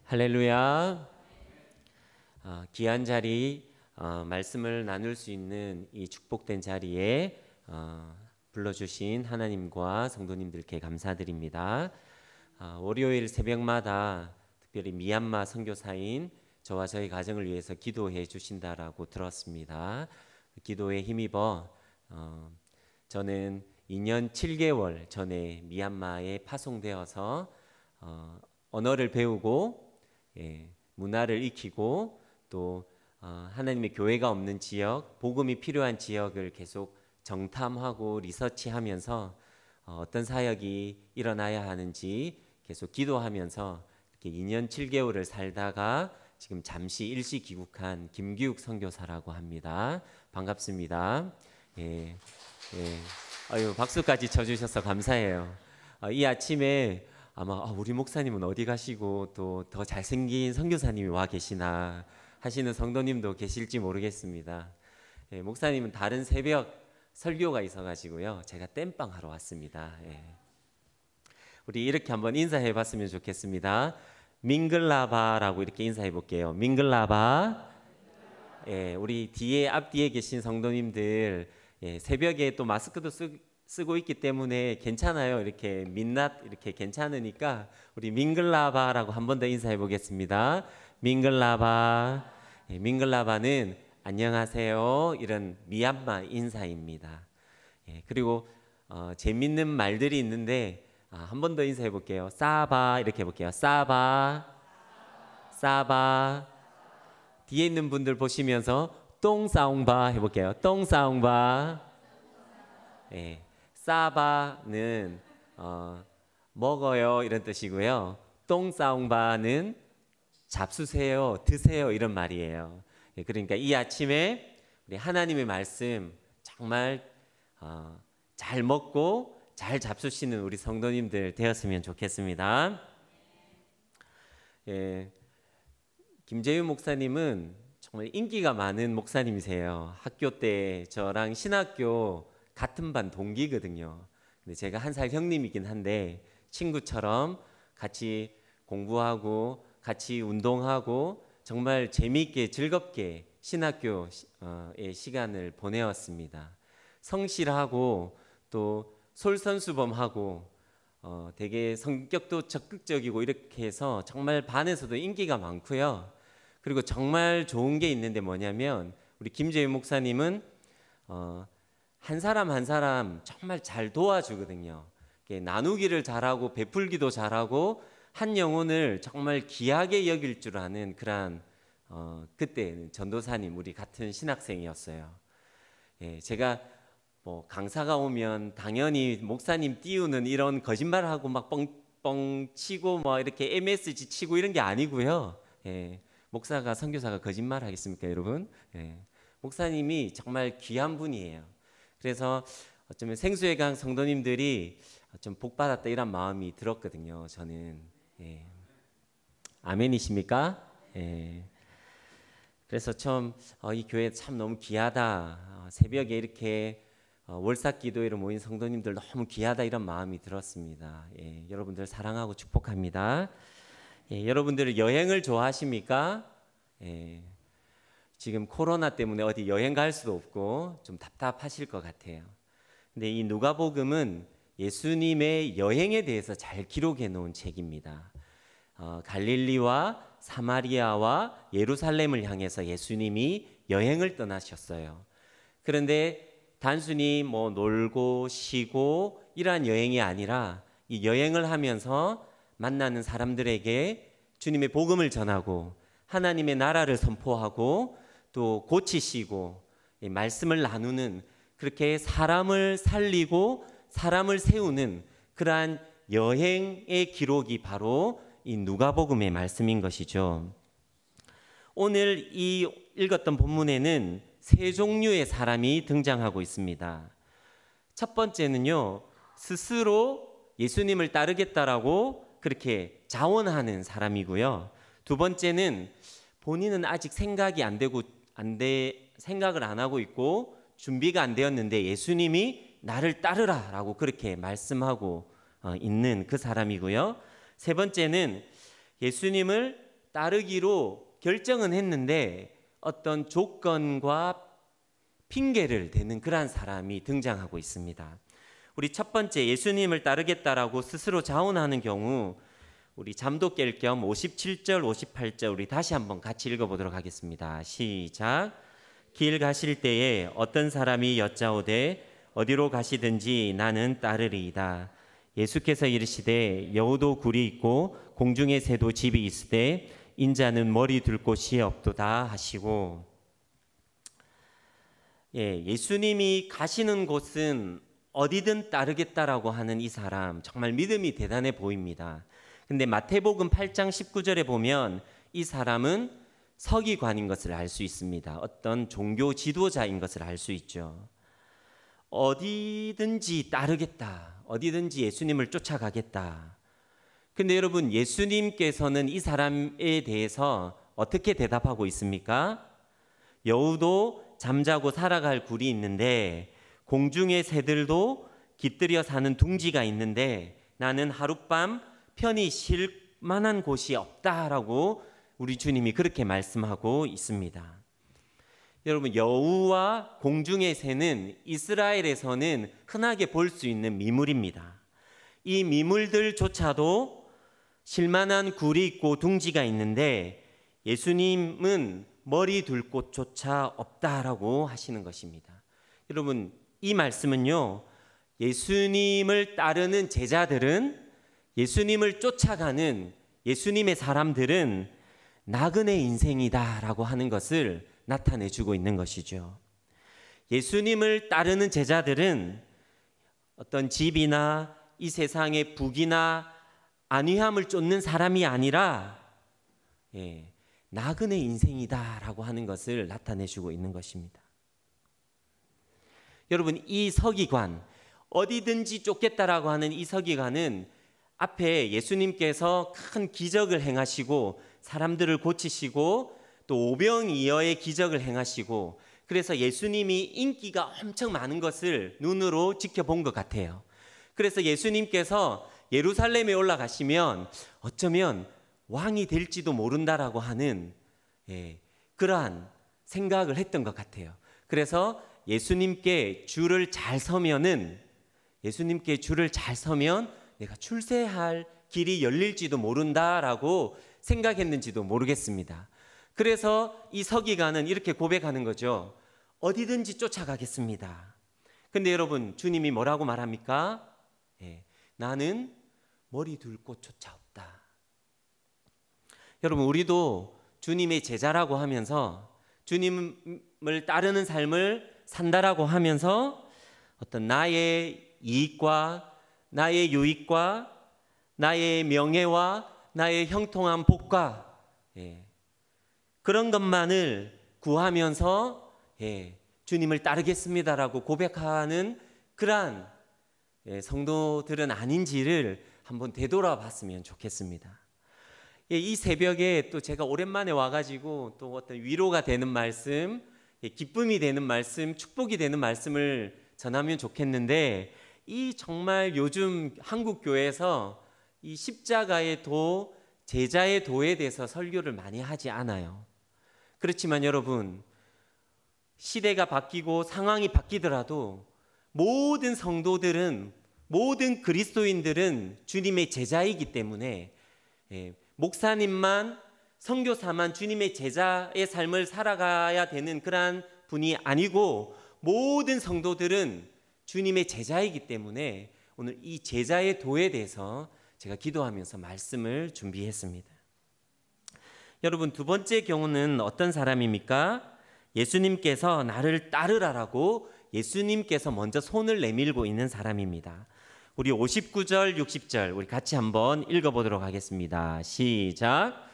할렐루야. 귀한 자리, 말씀을 나눌 수 있는 이 축복된 자리에 불러주신 하나님과 성도님들께 감사드립니다. 월요일 새벽마다 특별히 미얀마 선교사인 저와 저희 가정을 위해서 기도해 주신다라고 들었습니다. 기도에 힘입어 저는 2년 7개월 전에 미얀마에 파송되어서 언어를 배우고 문화를 익히고 또 하나님의 교회가 없는 지역, 복음이 필요한 지역을 계속 정탐하고 리서치하면서 어떤 사역이 일어나야 하는지 계속 기도하면서 이렇게 2년 7개월을 살다가 지금 잠시 일시 귀국한 김기욱 선교사라고 합니다. 반갑습니다. 아유, 박수까지 쳐주셔서 감사해요. 이 아침에 아마 우리 목사님은 어디 가시고 또 더 잘생긴 선교사님이 와 계시나 하시는 성도님도 계실지 모르겠습니다. 목사님은 다른 새벽 설교가 있어가지고요, 제가 땜빵 하러 왔습니다. 우리 이렇게 한번 인사해 봤으면 좋겠습니다. 밍글라바라고 이렇게 인사해 볼게요. 밍글라바. 우리 앞뒤에 계신 성도님들 새벽에 또 마스크도 쓰고 있기 때문에 괜찮아요. 이렇게 민낯 이렇게 괜찮으니까 우리 밍글라바라고 한 번 더 인사해 보겠습니다. 밍글라바. 밍글라바는 안녕하세요 이런 미얀마 인사입니다. 그리고 재밌는 말들이 있는데 한 번 더 인사해 볼게요. 사바 이렇게 해볼게요. 사바. 사바. 뒤에 있는 분들 보시면서 똥싸옹바 해볼게요. 똥싸옹바. 사바는 먹어요 이런 뜻이고요. 똥싸옹바는 잡수세요, 드세요 이런 말이에요. 그러니까 이 아침에 우리 하나님의 말씀 정말 잘 먹고 잘 잡수시는 우리 성도님들 되었으면 좋겠습니다. 김재윤 목사님은 정말 인기가 많은 목사님이세요. 학교 때 저랑 신학교 같은 반 동기거든요. 근데 제가 한 살 형님이긴 한데 친구처럼 같이 공부하고 같이 운동하고 정말 재미있게 즐겁게 신학교의 시간을 보내왔습니다. 성실하고 또 솔선수범하고 되게 성격도 적극적이고 이렇게 해서 정말 반에서도 인기가 많고요. 그리고 정말 좋은 게 있는데 뭐냐면 우리 김재윤 목사님은 한 사람 한 사람 정말 잘 도와주거든요. 나누기를 잘하고 베풀기도 잘하고 한 영혼을 정말 귀하게 여길 줄 아는 그런 그때 전도사님 우리 같은 신학생이었어요. 제가 뭐 강사가 오면 당연히 목사님 띄우는 이런 거짓말하고 막 뻥뻥 치고 뭐 이렇게 MSG 치고 이런 게 아니고요. 목사가 선교사가 거짓말 하겠습니까, 여러분? 목사님이 정말 귀한 분이에요. 그래서 어쩌면 생수의강 성도님들이 좀 복받았다 이런 마음이 들었거든요. 저는 아멘이십니까? 그래서 좀 이 교회 참 너무 귀하다. 새벽에 이렇게 월삭기도회로 모인 성도님들 너무 귀하다 이런 마음이 들었습니다. 여러분들 사랑하고 축복합니다. 여러분들 여행을 좋아하십니까? 지금 코로나 때문에 어디 여행 갈 수도 없고 좀 답답하실 것 같아요. 근데 이 누가복음은 예수님의 여행에 대해서 잘 기록해 놓은 책입니다. 갈릴리와 사마리아와 예루살렘을 향해서 예수님이 여행을 떠나셨어요. 그런데 단순히 뭐 놀고 쉬고 이러한 여행이 아니라 이 여행을 하면서 만나는 사람들에게 주님의 복음을 전하고 하나님의 나라를 선포하고 또 고치시고 말씀을 나누는 그렇게 사람을 살리고 사람을 세우는 그러한 여행의 기록이 바로 이 누가복음의 말씀인 것이죠. 오늘 이 읽었던 본문에는 세 종류의 사람이 등장하고 있습니다. 첫 번째는요, 스스로 예수님을 따르겠다라고 그렇게 자원하는 사람이고요. 두 번째는 본인은 아직 생각이 생각을 안 하고 있고 준비가 안 되었는데 예수님이 나를 따르라라고 그렇게 말씀하고 있는 그 사람이고요. 세 번째는 예수님을 따르기로 결정은 했는데 어떤 조건과 핑계를 대는 그러한 사람이 등장하고 있습니다. 우리 첫 번째, 예수님을 따르겠다라고 스스로 자원하는 경우 우리 잠도 깰 겸 57절, 58절 우리 다시 한번 같이 읽어보도록 하겠습니다. 시작. 길 가실 때에 어떤 사람이 여짜오되 어디로 가시든지 나는 따르리이다. 예수께서 이르시되 여우도 굴이 있고 공중의 새도 집이 있으되 인자는 머리 둘 곳이 없도다 하시고, 예수님이 가시는 곳은 어디든 따르겠다라고 하는 이 사람 정말 믿음이 대단해 보입니다. 근데 마태복음 8장 19절에 보면 이 사람은 서기관인 것을 알 수 있습니다. 어떤 종교 지도자인 것을 알 수 있죠. 어디든지 따르겠다, 어디든지 예수님을 쫓아가겠다. 근데 여러분, 예수님께서는 이 사람에 대해서 어떻게 대답하고 있습니까? 여우도 잠자고 살아갈 굴이 있는데 공중의 새들도 깃들여 사는 둥지가 있는데 나는 하룻밤 편히 쉴 만한 곳이 없다라고 우리 주님이 그렇게 말씀하고 있습니다. 여러분, 여우와 공중의 새는 이스라엘에서는 흔하게 볼 수 있는 미물입니다. 이 미물들조차도 쉴만한 굴이 있고 둥지가 있는데 예수님은 머리 둘 곳조차 없다라고 하시는 것입니다. 여러분, 이 말씀은요, 예수님을 따르는 제자들은, 예수님을 쫓아가는 예수님의 사람들은 나그네 인생이다라고 하는 것을 나타내주고 있는 것이죠. 예수님을 따르는 제자들은 어떤 집이나 이 세상의 부귀나 안위함을 쫓는 사람이 아니라 나그네 인생이다라고 하는 것을 나타내주고 있는 것입니다. 여러분, 이 서기관, 어디든지 쫓겠다라고 하는 이 서기관은 앞에 예수님께서 큰 기적을 행하시고 사람들을 고치시고 또 오병이어의 기적을 행하시고, 그래서 예수님이 인기가 엄청 많은 것을 눈으로 지켜본 것 같아요. 그래서 예수님께서 예루살렘에 올라가시면 어쩌면 왕이 될지도 모른다라고 하는 그러한 생각을 했던 것 같아요. 그래서 예수님께 줄을 잘 서면 내가 출세할 길이 열릴지도 모른다라고 생각했는지도 모르겠습니다. 그래서 이 서기관은 이렇게 고백하는 거죠. 어디든지 쫓아가겠습니다. 근데 여러분, 주님이 뭐라고 말합니까? 나는 머리 둘 곳조차 없다. 여러분, 우리도 주님의 제자라고 하면서 주님을 따르는 삶을 산다라고 하면서 어떤 나의 이익과 나의 유익과 나의 명예와 나의 형통한 복과 그런 것만을 구하면서 주님을 따르겠습니다라고 고백하는 그러한 성도들은 아닌지를 한번 되돌아봤으면 좋겠습니다. 이 새벽에 또 제가 오랜만에 와가지고 또 어떤 위로가 되는 말씀, 기쁨이 되는 말씀, 축복이 되는 말씀을 전하면 좋겠는데, 이 정말 요즘 한국 교회에서 이 십자가의 도, 제자의 도에 대해서 설교를 많이 하지 않아요. 그렇지만 여러분, 시대가 바뀌고 상황이 바뀌더라도 모든 성도들은, 모든 그리스도인들은 주님의 제자이기 때문에 목사님만, 선교사만 주님의 제자의 삶을 살아가야 되는 그러한 분이 아니고 모든 성도들은 주님의 제자이기 때문에 오늘 이 제자의 도에 대해서 제가 기도하면서 말씀을 준비했습니다. 여러분, 두 번째 경우는 어떤 사람입니까? 예수님께서 나를 따르라라고 예수님께서 먼저 손을 내밀고 있는 사람입니다. 우리 59절, 60절 우리 같이 한번 읽어보도록 하겠습니다. 시작.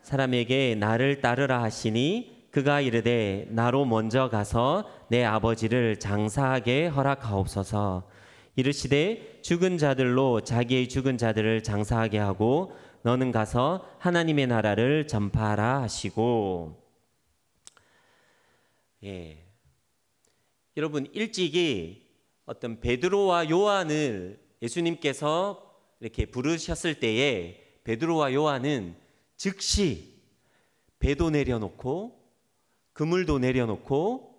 사람에게 나를 따르라 하시니 그가 이르되 나로 먼저 가서 내 아버지를 장사하게 허락하옵소서. 이르시되 죽은 자들로 자기의 죽은 자들을 장사하게 하고 너는 가서 하나님의 나라를 전파하라 하시고. 여러분, 일찍이 어떤 베드로와 요한을 예수님께서 이렇게 부르셨을 때에 베드로와 요한은 즉시 배도 내려놓고 그물도 내려놓고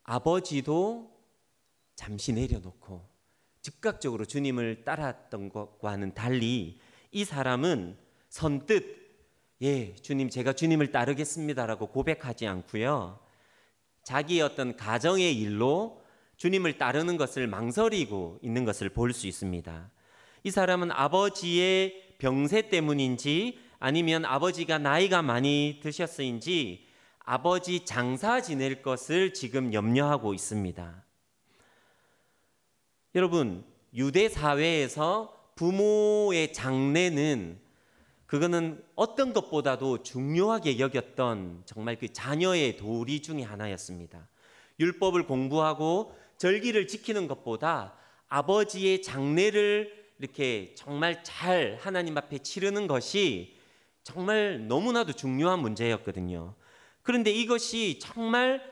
아버지도 잠시 내려놓고 즉각적으로 주님을 따랐던 것과는 달리 이 사람은 선뜻 예, 주님 제가 주님을 따르겠습니다라고 고백하지 않고요. 자기의 어떤 가정의 일로 주님을 따르는 것을 망설이고 있는 것을 볼 수 있습니다. 이 사람은 아버지의 병세 때문인지 아니면 아버지가 나이가 많이 드셨으인지 아버지 장사 지낼 것을 지금 염려하고 있습니다. 여러분, 유대 사회에서 부모의 장례는 그거는 어떤 것보다도 중요하게 여겼던 정말 그 자녀의 도리 중에 하나였습니다. 율법을 공부하고 절기를 지키는 것보다 아버지의 장례를 이렇게 정말 잘 하나님 앞에 치르는 것이 정말 너무나도 중요한 문제였거든요. 그런데 이것이 정말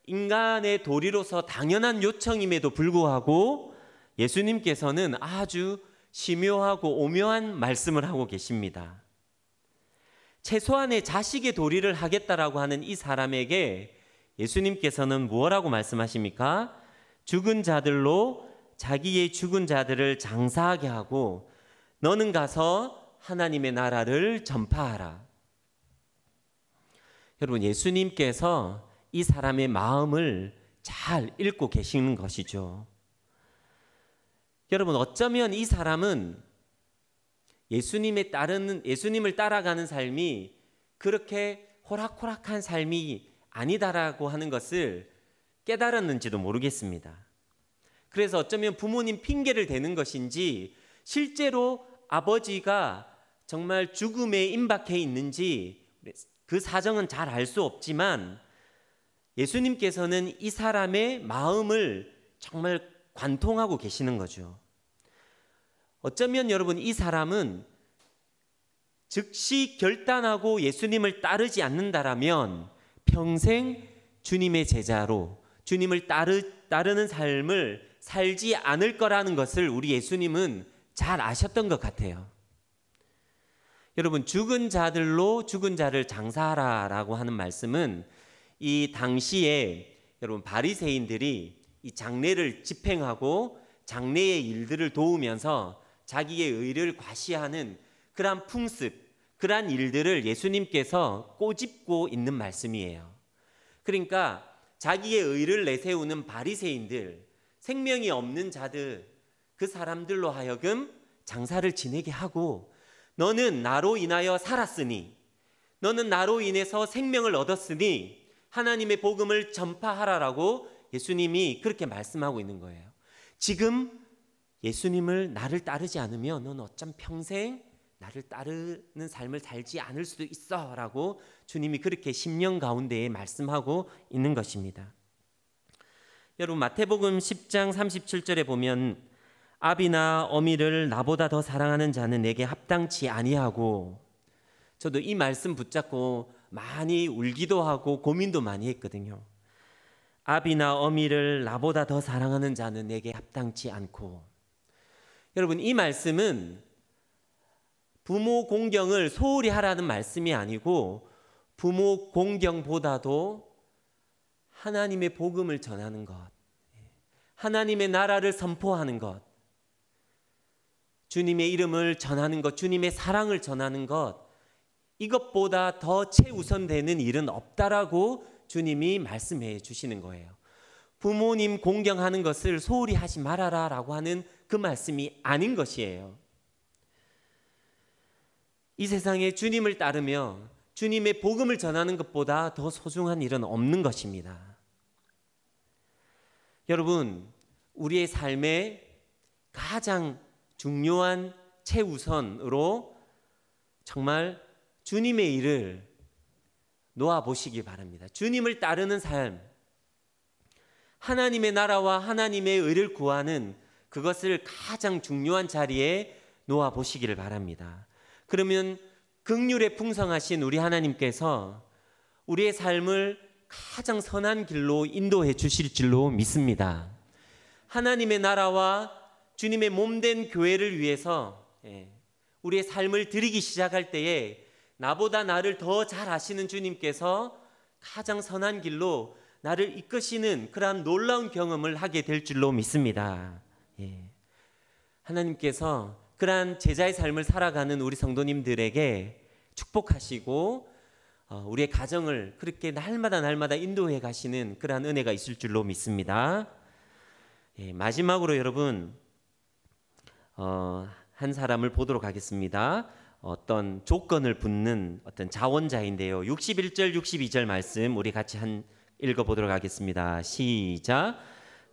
인간의 도리로서 당연한 요청임에도 불구하고 예수님께서는 아주 심오하고 오묘한 말씀을 하고 계십니다. 최소한의 자식의 도리를 하겠다라고 하는 이 사람에게 예수님께서는 뭐라고 말씀하십니까? 죽은 자들로 자기의 죽은 자들을 장사하게 하고 너는 가서 하나님의 나라를 전파하라. 여러분, 예수님께서 이 사람의 마음을 잘 읽고 계시는 것이죠. 여러분, 어쩌면 이 사람은 예수님을 따라가는 삶이 그렇게 호락호락한 삶이 아니다라고 하는 것을 깨달았는지도 모르겠습니다. 그래서 어쩌면 부모님 핑계를 대는 것인지 실제로 아버지가 정말 죽음에 임박해 있는지 그 사정은 잘 알 수 없지만 예수님께서는 이 사람의 마음을 정말 관통하고 계시는 거죠. 어쩌면 여러분 이 사람은 즉시 결단하고 예수님을 따르지 않는다라면 평생 주님의 제자로 주님을 따르는 삶을 살지 않을 거라는 것을 우리 예수님은 잘 아셨던 것 같아요. 여러분, 죽은 자들로 죽은 자를 장사하라라고 하는 말씀은 이 당시에 여러분 바리새인들이 이 장례를 집행하고 장례의 일들을 도우면서 자기의 의를 과시하는 그러한 풍습, 그러한 일들을 예수님께서 꼬집고 있는 말씀이에요. 그러니까 자기의 의를 내세우는 바리새인들, 생명이 없는 자들, 그 사람들로 하여금 장사를 지내게 하고 너는 나로 인하여 살았으니 너는 나로 인해서 생명을 얻었으니 하나님의 복음을 전파하라라고 예수님이 그렇게 말씀하고 있는 거예요. 지금 예수님을 나를 따르지 않으면 넌 어쩜 평생 나를 따르는 삶을 살지 않을 수도 있어 라고 주님이 그렇게 심령 가운데에 말씀하고 있는 것입니다. 여러분, 마태복음 10장 37절에 보면 아비나 어미를 나보다 더 사랑하는 자는 내게 합당치 아니하고, 저도 이 말씀 붙잡고 많이 울기도 하고 고민도 많이 했거든요. 아비나 어미를 나보다 더 사랑하는 자는 내게 합당치 않고. 여러분, 이 말씀은 부모 공경을 소홀히 하라는 말씀이 아니고 부모 공경보다도 하나님의 복음을 전하는 것, 하나님의 나라를 선포하는 것, 주님의 이름을 전하는 것, 주님의 사랑을 전하는 것, 이것보다 더 최우선되는 일은 없다라고 주님이 말씀해 주시는 거예요. 부모님 공경하는 것을 소홀히 하지 말아라 라고 하는 그 말씀이 아닌 것이에요. 이 세상에 주님을 따르며 주님의 복음을 전하는 것보다 더 소중한 일은 없는 것입니다. 여러분, 우리의 삶에 가장 중요한 최우선으로 정말 주님의 일을 놓아보시기 바랍니다. 주님을 따르는 삶, 하나님의 나라와 하나님의 의를 구하는 그것을 가장 중요한 자리에 놓아보시기를 바랍니다. 그러면 긍휼에 풍성하신 우리 하나님께서 우리의 삶을 가장 선한 길로 인도해 주실 줄로 믿습니다. 하나님의 나라와 주님의 몸된 교회를 위해서 우리의 삶을 드리기 시작할 때에 나보다 나를 더 잘 아시는 주님께서 가장 선한 길로 나를 이끄시는 그러한 놀라운 경험을 하게 될 줄로 믿습니다. 하나님께서 그러한 제자의 삶을 살아가는 우리 성도님들에게 축복하시고 우리의 가정을 그렇게 날마다 인도해 가시는 그러한 은혜가 있을 줄로 믿습니다. 마지막으로 여러분 한 사람을 보도록 하겠습니다. 어떤 조건을 붙는 어떤 자원자인데요. 61절 62절 말씀 우리 같이 읽어보도록 하겠습니다. 시작.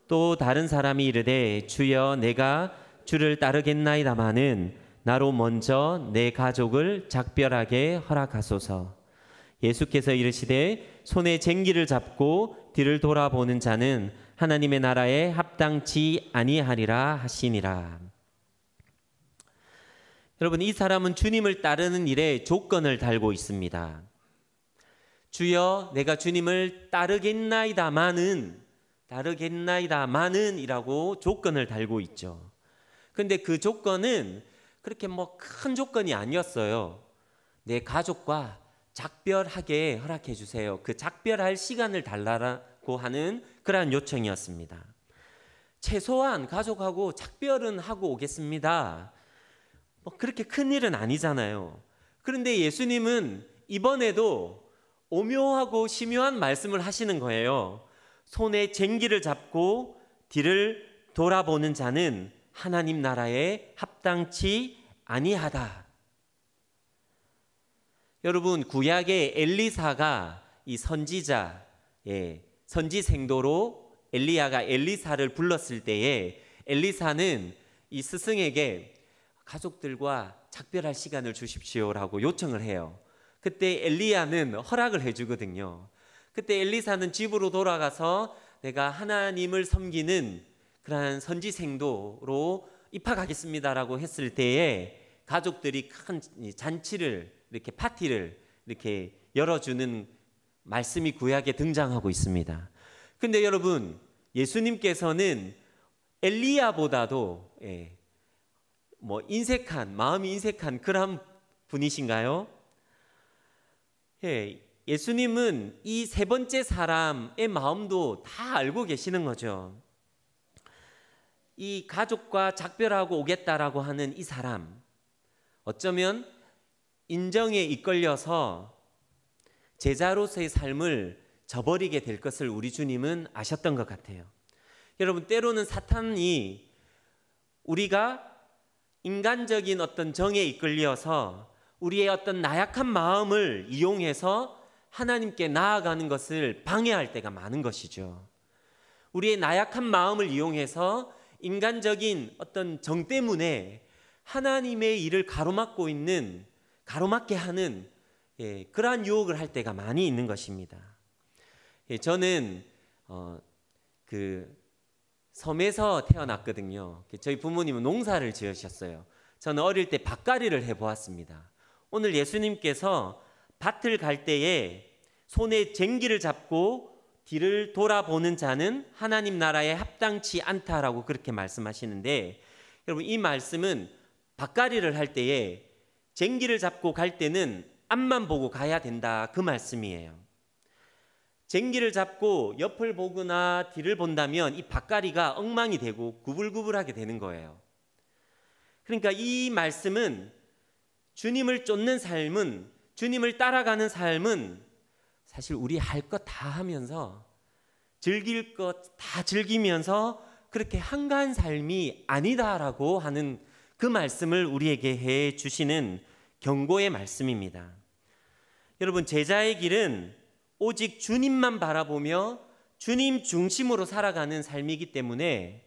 또 다른 사람이 이르되 주여 내가 주를 따르겠나이다마는 나로 먼저 내 가족을 작별하게 허락하소서. 예수께서 이르시되 손에 쟁기를 잡고 뒤를 돌아보는 자는 하나님의 나라에 합당치 아니하리라 하시니라. 여러분, 이 사람은 주님을 따르는 일에 조건을 달고 있습니다. 주여 내가 주님을 따르겠나이다마는 이라고 조건을 달고 있죠. 근데 그 조건은 그렇게 큰 조건이 아니었어요. 내 가족과 작별하게 허락해 주세요. 그 작별할 시간을 달라고 하는 그러한 요청이었습니다. 최소한 가족하고 작별은 하고 오겠습니다. 그렇게 큰 일은 아니잖아요. 그런데 예수님은 이번에도 오묘하고 심오한 말씀을 하시는 거예요. 손에 쟁기를 잡고 뒤를 돌아보는 자는 하나님 나라에 합당치 아니하다. 여러분, 구약의 엘리사가 이 선지자, 선지생도로 엘리야가 엘리사를 불렀을 때에 엘리사는 이 스승에게 가족들과 작별할 시간을 주십시오라고 요청을 해요. 그때 엘리야는 허락을 해주거든요. 그때 엘리사는 집으로 돌아가서 내가 하나님을 섬기는 그러한 선지생도로 입학하겠습니다라고 했을 때에 가족들이 큰 잔치를 이렇게 파티를 이렇게 열어주는 말씀이 구약에 등장하고 있습니다. 근데 여러분, 예수님께서는 엘리야보다도 마음이 인색한 그런 분이신가요? 예수님은 이 세 번째 사람의 마음도 다 알고 계시는 거죠. 이 가족과 작별하고 오겠다라고 하는 이 사람, 어쩌면 인정에 이끌려서 제자로서의 삶을 저버리게 될 것을 우리 주님은 아셨던 것 같아요. 여러분, 때로는 사탄이 우리가 인간적인 어떤 정에 이끌려서 우리의 어떤 나약한 마음을 이용해서 하나님께 나아가는 것을 방해할 때가 많은 것이죠. 우리의 나약한 마음을 이용해서 인간적인 어떤 정 때문에 하나님의 일을 가로막게 하는 그러한 유혹을 할 때가 많이 있는 것입니다. 저는 그 섬에서 태어났거든요. 저희 부모님은 농사를 지으셨어요. 저는 어릴 때 밭갈이를 해보았습니다. 오늘 예수님께서 밭을 갈 때에 손에 쟁기를 잡고 뒤를 돌아보는 자는 하나님 나라에 합당치 않다라고 그렇게 말씀하시는데, 여러분, 이 말씀은 밭갈이를 할 때에 쟁기를 잡고 갈 때는 앞만 보고 가야 된다, 그 말씀이에요. 쟁기를 잡고 옆을 보거나 뒤를 본다면 이 밭갈이가 엉망이 되고 구불구불하게 되는 거예요. 그러니까 이 말씀은 주님을 쫓는 삶은, 주님을 따라가는 삶은 사실 우리 할 것 다 하면서 즐길 것 다 즐기면서 그렇게 한가한 삶이 아니다라고 하는 그 말씀을 우리에게 해 주시는 경고의 말씀입니다. 여러분, 제자의 길은 오직 주님만 바라보며 주님 중심으로 살아가는 삶이기 때문에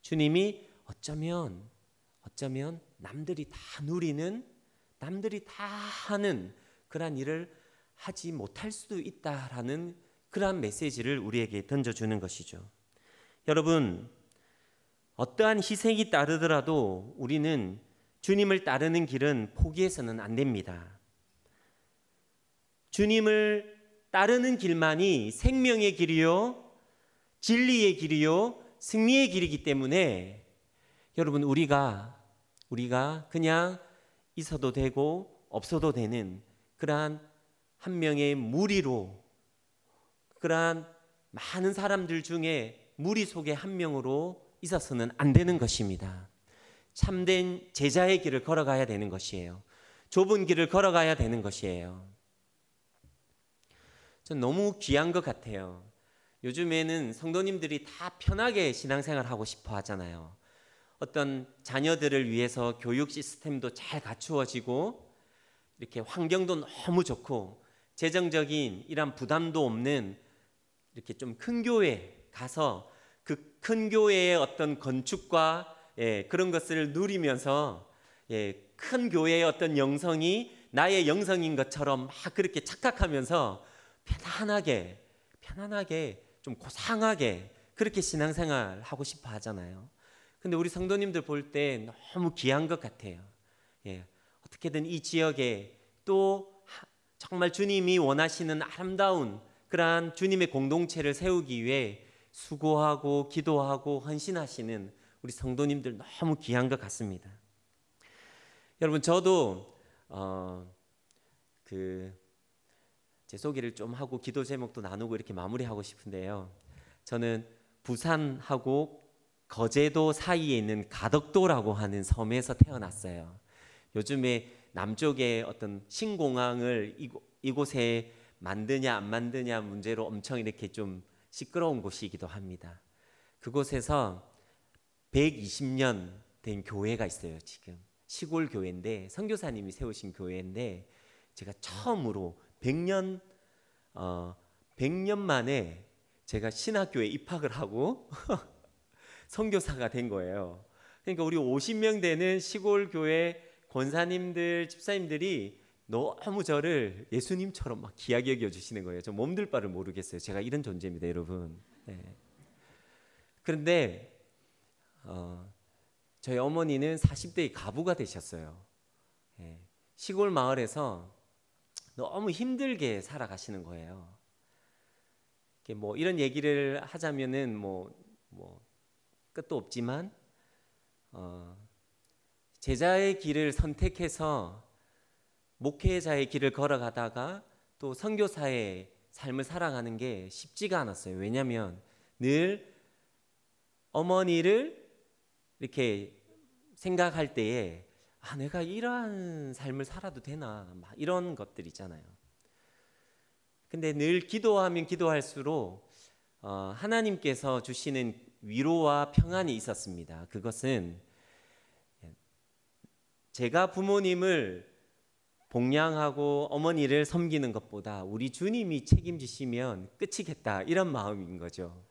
주님이 어쩌면 남들이 다 누리는, 남들이 다 하는 그러한 일을 하지 못할 수도 있다라는 그러한 메시지를 우리에게 던져주는 것이죠. 여러분, 어떠한 희생이 따르더라도 우리는 주님을 따르는 길은 포기해서는 안 됩니다. 주님을 따르는 길만이 생명의 길이요, 진리의 길이요, 승리의 길이기 때문에 여러분, 우리가 그냥 있어도 되고 없어도 되는 그러한 한 명의 무리로, 그러한 많은 사람들 중에 무리 속의 한 명으로 있어서는 안 되는 것입니다. 참된 제자의 길을 걸어가야 되는 것이에요. 좁은 길을 걸어가야 되는 것이에요. 전 너무 귀한 것 같아요. 요즘에는 성도님들이 다 편하게 신앙생활 하고 싶어 하잖아요. 어떤 자녀들을 위해서 교육 시스템도 잘 갖추어지고 이렇게 환경도 너무 좋고 재정적인 이런 부담도 없는 이렇게 좀 큰 교회 가서 그 큰 교회의 어떤 건축과 그런 것을 누리면서 큰 교회의 어떤 영성이 나의 영성인 것처럼 막 그렇게 착각하면서 편안하게 좀 고상하게 그렇게 신앙생활 하고 싶어 하잖아요. 근데 우리 성도님들 볼 때 너무 귀한 것 같아요. 어떻게든 이 지역에 또 정말 주님이 원하시는 아름다운 그러한 주님의 공동체를 세우기 위해 수고하고 기도하고 헌신하시는 우리 성도님들 너무 귀한 것 같습니다. 여러분, 저도 제 소개를 좀 하고 기도 제목도 나누고 이렇게 마무리하고 싶은데요. 저는 부산하고 거제도 사이에 있는 가덕도라고 하는 섬에서 태어났어요. 요즘에 남쪽에 어떤 신공항을 이곳에 만드냐 안 만드냐 문제로 엄청 이렇게 좀 시끄러운 곳이기도 합니다. 그곳에서 120년 된 교회가 있어요. 지금 시골 교회인데 선교사님이 세우신 교회인데 제가 처음으로 100년 만에 제가 신학교에 입학을 하고 선교사가 된 거예요. 그러니까 우리 50명 되는 시골 교회 권사님들, 집사님들이 너무 저를 예수님처럼 막 귀하게 여겨주시는 거예요. 저 몸둘 바를 모르겠어요. 제가 이런 존재입니다, 여러분. 그런데 저희 어머니는 40대의 가부가 되셨어요. 시골 마을에서 너무 힘들게 살아가시는 거예요. 뭐 이런 얘기를 하자면은 뭐 끝도 없지만 제자의 길을 선택해서 목회자의 길을 걸어가다가 또 선교사의 삶을 살아가는 게 쉽지가 않았어요. 왜냐하면 늘 어머니를 이렇게 생각할 때에 내가 이러한 삶을 살아도 되나 막 이런 것들 있잖아요. 근데 늘 기도하면 기도할수록 하나님께서 주시는 위로와 평안이 있었습니다. 그것은 제가 부모님을 봉양하고 어머니를 섬기는 것보다 우리 주님이 책임지시면 끝이겠다 이런 마음인 거죠.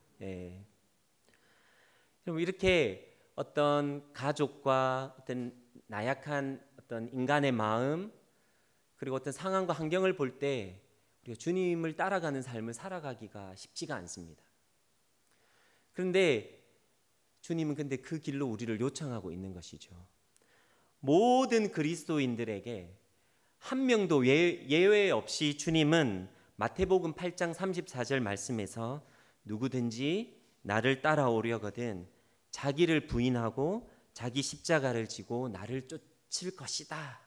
그럼 이렇게 어떤 가족과 어떤 나약한 어떤 인간의 마음 그리고 어떤 상황과 환경을 볼 때 우리가 주님을 따라가는 삶을 살아가기가 쉽지가 않습니다. 그런데 주님은 그 길로 우리를 요청하고 있는 것이죠. 모든 그리스도인들에게 한 명도 예외 없이 주님은 마태복음 8장 34절 말씀에서 누구든지 나를 따라오려거든 자기를 부인하고 자기 십자가를 지고 나를 쫓을 것이다.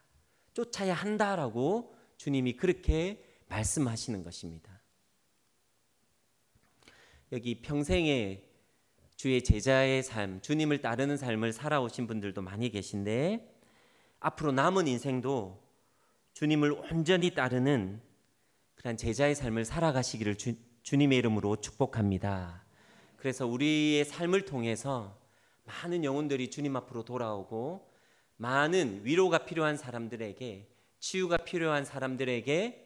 쫓아야 한다라고 주님이 그렇게 말씀하시는 것입니다. 여기 평생에 주의 제자의 삶, 주님을 따르는 삶을 살아오신 분들도 많이 계신데 앞으로 남은 인생도 주님을 온전히 따르는 그런 제자의 삶을 살아가시기를 주님의 이름으로 축복합니다. 그래서 우리의 삶을 통해서 많은 영혼들이 주님 앞으로 돌아오고 많은 위로가 필요한 사람들에게 치유가 필요한 사람들에게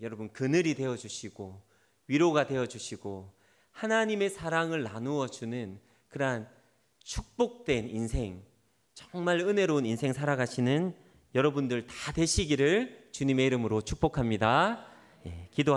여러분 그늘이 되어주시고 위로가 되어주시고 하나님의 사랑을 나누어 주는 그러한 축복된 인생 정말 은혜로운 인생 살아가시는 여러분들 다 되시기를 주님의 이름으로 축복합니다. 기도하겠습니다.